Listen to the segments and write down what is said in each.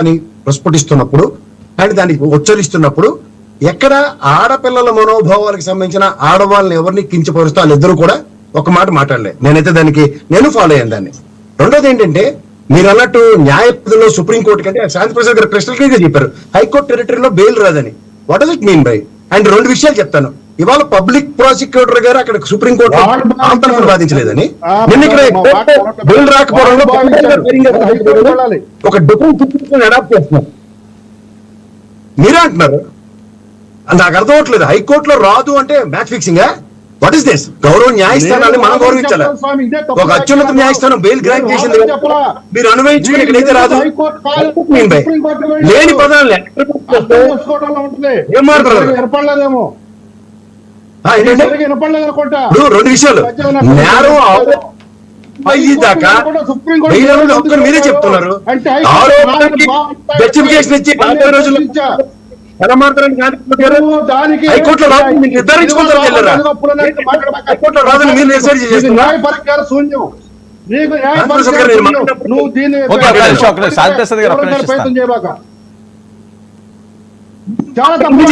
అని ప్రస్ఫుటిస్తున్నప్పుడు అండ్ దాన్ని ఉచ్చరిస్తున్నప్పుడు ఎక్కడ ఆడపిల్లల మనోభావాలకు సంబంధించిన ఆడవాళ్ళని ఎవరిని కించపరుస్తూ వాళ్ళిద్దరూ కూడా ఒక మాట మాట్లాడలే. నేనైతే దానికి నేను ఫాలో అయ్యాను దాన్ని. రెండోది ఏంటంటే మీరు అన్నట్టు న్యాయపతిలో సుప్రీంకోర్టు కంటే శాంతి ప్రసాద్ గారు క్రిస్టల్ క్లియర్ గా చెప్పారు హైకోర్టు టెరిటరీలో బెయిల్ రాదని. What does it mean by? And రెండు విషయాలు చెప్తాను. ఇవాళ పబ్లిక్ ప్రాసిక్యూటర్ గారు అక్కడ సుప్రీంకోర్టు ఆంతరం వాదించలేదని, నిన్న ఇక్కడ బిల్ రాకపోవడంలో ఒక డిఫరెంట్ అడాప్ట్ చేస్తున్నారు. మీరే అంటున్నారు, నాకు అర్థం అవట్లేదు. హైకోర్టులో రాదు అంటే match fixing. What is this? గౌరవ న్యాయస్థానాన్ని మనం గౌరవించాలి. ఒక అత్యున్నత న్యాయస్థానం బెయిల్ గ్రాంట్ చేసింది, మీరు అనుభవించుకుని ఇక్కడైతే రాదు. లేని పదాలు ఏం మాట్లాడతారు? రెండు విషయాలు నేరం అయ్యేదాకా ఒక్కరు మీరే చెప్తున్నారు. ఆరోపణకి జస్టిఫికేషన్ ఇచ్చి 40 రోజులు హైకోర్టులో రాదు నిర్ధారించుకుంటారు. హైకోర్టులో రాదని మీరు డిసైడ్ చేస్తున్నారు.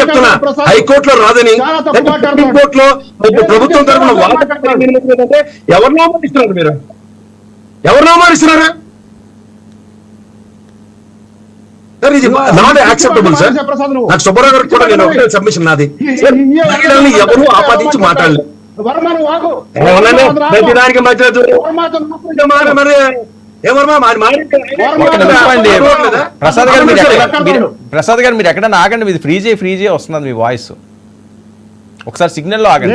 చెప్తున్నా హైకోర్టులో రాదని, సుప్రీంకోర్టులో ప్రభుత్వం తరఫున ఎవరినో అవమానిస్తున్నారు. మీరు ఎవరినో అవమానిస్తున్నారు సార్. ఇది నాట్ యాక్సెప్టబుల్ సార్. నాకు సుబ్బారావు గారికి కూడా నేను ఒకటే సబ్మిషన్ నాది. మహిళల్ని ఎవరు ఆపాదించి మాట్లాడలేదు. దానికి ప్రసాద్ గారు మీరు ఎక్కడ ఆగండి. మీది ఫ్రీజే వస్తున్నది మీ వాయిస్. ఒకసారి సిగ్నల్ లో ఆగండి.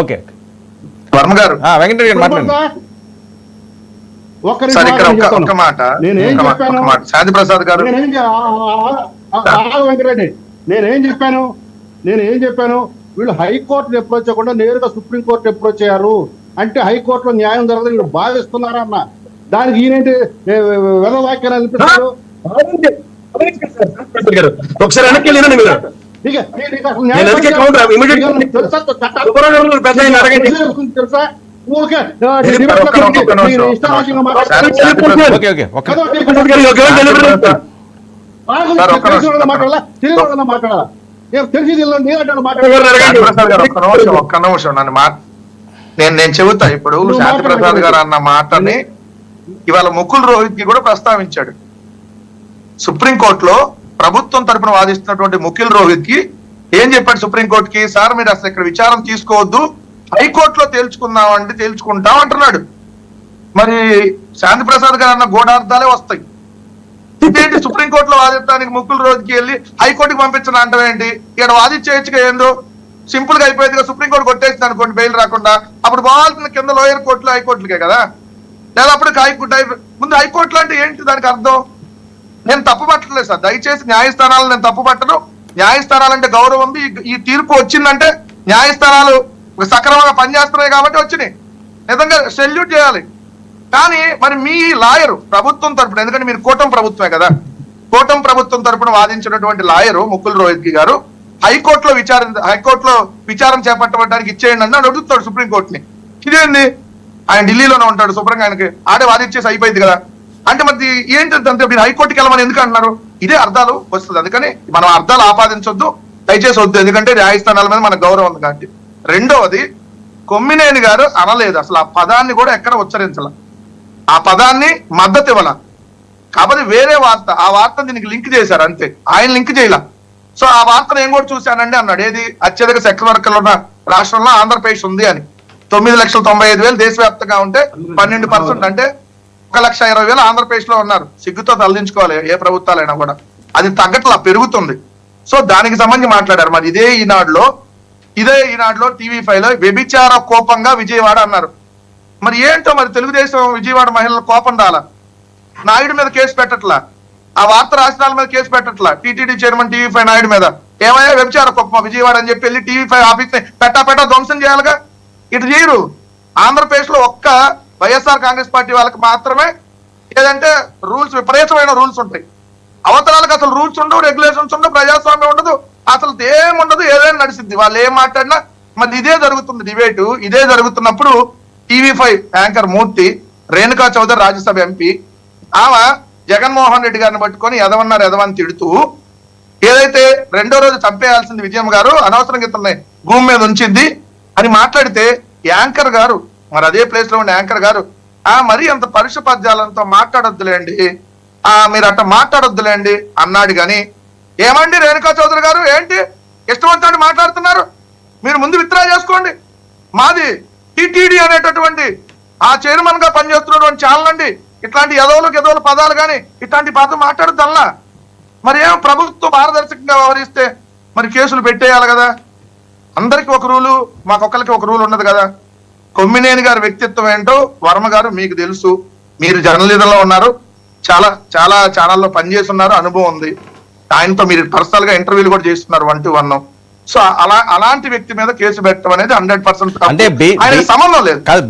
ఓకే వర్మ గారు, వెంకటరెడ్డి గారు మాట్లాడండి. ఒక్క మాట శాంతి ప్రసాద్ గారు, వెంకటరెడ్డి నేనేం చెప్పాను వీళ్ళు హైకోర్టును అప్రోచ్ అవ్వకుండా నేరుగా సుప్రీంకోర్టు అప్రోచ్ అయ్యారు అంటే హైకోర్టులో న్యాయం జరగదని వీళ్ళు భావిస్తున్నారా అన్న. దానికి ఈయనేంటి వేదవాక్యాలు అనిపిస్తారు. ఒకసారి వెనక్కి వెళ్ళినా మీరు ఒక్క నిమిషం నన్ను నేను చెబుతా. ఇప్పుడు శాంతి ప్రసాద్ గారు అన్న మాటని ఇవాళ ముకుల్ రోహిత్ కి కూడా ప్రస్తావించాడు. సుప్రీంకోర్టులో ప్రభుత్వం తరపున వాదిస్తున్నటువంటి ముకుల్ రోహిత్ కి ఏం చెప్పాడు సుప్రీంకోర్టుకి? సార్ మీరు అసలు ఇక్కడ విచారం తీసుకోవద్దు, హైకోర్టులో తేల్చుకుంటాం అంటున్నాడు. మరి శాంతి ప్రసాద్ గారు అన్న గూఢార్థాలే వస్తాయి. ఇదేంటి సుప్రీంకోర్టులో వాదించడానికి ముకుల్ రోహిత్కి వెళ్ళి హైకోర్టుకి పంపించడం అంటే ఏంటి? ఇక్కడ వాదించేయచ్చుగా, ఏందో సింపుల్ గా అయిపోయిందిగా. సుప్రీంకోర్టు కొట్టేసింది అనుకోండి బెయిల్ రాకుండా, అప్పుడు పోవాల్సిన కింద లోయర్ కోర్టులు హైకోర్టులకే కదా. లేదా అప్పుడు ముందు హైకోర్టులు అంటే ఏంటి దానికి అర్థం? నేను తప్పు పట్టలేదు సార్, దయచేసి న్యాయస్థానాలు నేను తప్పు పట్టను. న్యాయస్థానాలంటే గౌరవం ఉంది. ఈ తీర్పు వచ్చిందంటే న్యాయస్థానాలు సక్రమంగా పనిచేస్తున్నాయి కాబట్టి వచ్చినాయి. నిజంగా సెల్యూట్ చేయాలి. కానీ మరి మీ లాయరు ప్రభుత్వం తరపున, ఎందుకంటే మీరు కూటమి ప్రభుత్వమే కదా, కూటమి ప్రభుత్వం తరపున వాదించినటువంటి లాయరు ముకుల్ రోహిత్ గారు హైకోర్టులో విచారణ చేపట్టడానికి ఇచ్చేయండి అని అడుగుతాడు సుప్రీంకోర్టుని. ఇదేంది? ఆయన ఢిల్లీలోనే ఉంటాడు, శుభ్రంగా ఆయనకి ఆడే వాదించేసి అయిపోయింది కదా. అంటే మరి ఏంటంటే మీరు హైకోర్టుకి వెళ్ళమని ఎందుకు అంటున్నారు? ఇదే అర్థాలు వస్తుంది. అందుకని మనం అర్థాలు ఆపాదించొద్దు, దయచేసి వద్దు. ఎందుకంటే న్యాయస్థానాల మీద మనకు గౌరవం ఉంది కాబట్టి. రెండవది, కొమ్మినేని గారు అనలేదు అసలు, ఆ పదాన్ని కూడా ఎక్కడ ఉచ్చరించాల, ఆ పదాన్ని మద్దతు ఇవ్వాల. కాబట్టి వేరే వార్త, ఆ వార్త దీనికి లింక్ చేశారు అంతే, ఆయన లింక్ చేయాల. సో ఆ వార్తను నేను కూడా చూశానండి అన్నాడు. ఏది? అత్యధిక సెక్స్ వర్కర్లు ఉన్న రాష్ట్రంలో ఆంధ్రప్రదేశ్ ఉంది అని. 9,95,000 దేశవ్యాప్తంగా ఉంటే 12% అంటే 1,20,000 ఆంధ్రప్రదేశ్ లో ఉన్నారు. సిగ్గుతో తలదించుకోవాలి ఏ ప్రభుత్వాలైనా కూడా. అది తగ్గట్లా పెరుగుతుంది. సో దానికి సంబంధించి మాట్లాడారు. మరి ఇదే ఈనాడులో TV5లో వ్యభిచార కోపంగా విజయవాడ అన్నారు. మరి ఏంటో మరి తెలుగుదేశం విజయవాడ మహిళల కోపం రాలా, నాయుడు మీద కేసు పెట్టట్లా, ఆ వార్త రాసిన మీద కేసు పెట్టట్లా, టీటీడీ చైర్మన్ TV5 నాయుడు మీద ఏమయ్యా వ్యభిచార కోపం విజయవాడ అని చెప్పి వెళ్ళి TV5 ఆఫీస్ ని పెట్టా ధ్వంసం చేయాలిగా. ఇటు చేయరు. ఆంధ్రప్రదేశ్ లో ఒక్క వైఎస్ఆర్ కాంగ్రెస్ పార్టీ వాళ్ళకి మాత్రమే ఏదంటే రూల్స్, విపరీతమైన రూల్స్ ఉంటాయి. అవతరాలకు అసలు రూల్స్ ఉండవు, రెగ్యులేషన్స్ ఉండవు, ప్రజాస్వామ్యం ఉండదు, అసలు ఏముండదు, ఏదైనా నడిచింది. వాళ్ళు ఏం మాట్లాడినా మరి ఇదే జరుగుతుంది డిబేటు. ఇదే జరుగుతున్నప్పుడు TV5 యాంకర్ మూర్తి, రేణుకా చౌదరి రాజ్యసభ ఎంపీ, ఆమె జగన్మోహన్ రెడ్డి గారిని పట్టుకొని ఎదవన్నారు ఎదవని తిడుతూ, ఏదైతే రెండో రోజు చంపేయాల్సింది విజయం గారు అనవసరంగా ఇతన్ని భూమి మీద ఉంచింది అని మాట్లాడితే యాంకర్ గారు, మరి అదే ప్లేస్ లో ఉన్న యాంకర్ గారు, మరి అంత పరుష పద్యాలతో మాట్లాడొద్దులేండి, మీరు అట్ట మాట్లాడొద్దులేండి అన్నాడు. గాని ఏమండి రేణుకా చౌదరి గారు, ఏంటి ఇష్టవంతాన్ని మాట్లాడుతున్నారు? మీరు ముందు విత్డ్రా చేసుకోండి. మాది టిటిడి అనేటటువంటి ఆ చైర్మన్ గా పనిచేస్తున్నటువంటి ఛానల్ అండి. ఇట్లాంటి ఎదవుల పదాలు కానీ ఇట్లాంటి పదం మాట్లాడద్దల్లా. మరి ఏం ప్రభుత్వం పారదర్శకంగా వ్యవహరిస్తే మరి కేసులు పెట్టేయాలి కదా. అందరికి ఒక రూలు, మాకొక్కరికి ఒక రూల్ ఉండదు కదా. కొమ్మినేని గారి వ్యక్తిత్వం ఏంటో వర్మ గారు మీకు తెలుసు. మీరు జర్నలిజంలో ఉన్నారు, చాలా చాలా ఛానల్లో పనిచేస్తున్నారు, అనుభవం ఉంది. ఆయనతో మీరు పర్సనల్ గా ఇంటర్వ్యూలు కూడా చేస్తున్నారు 1 to 1. సో అలాంటి వ్యక్తి మీద కేసు పెట్టడం అనేది 100% అంటే ఆయనకి సంబంధం లేదు. కాదు,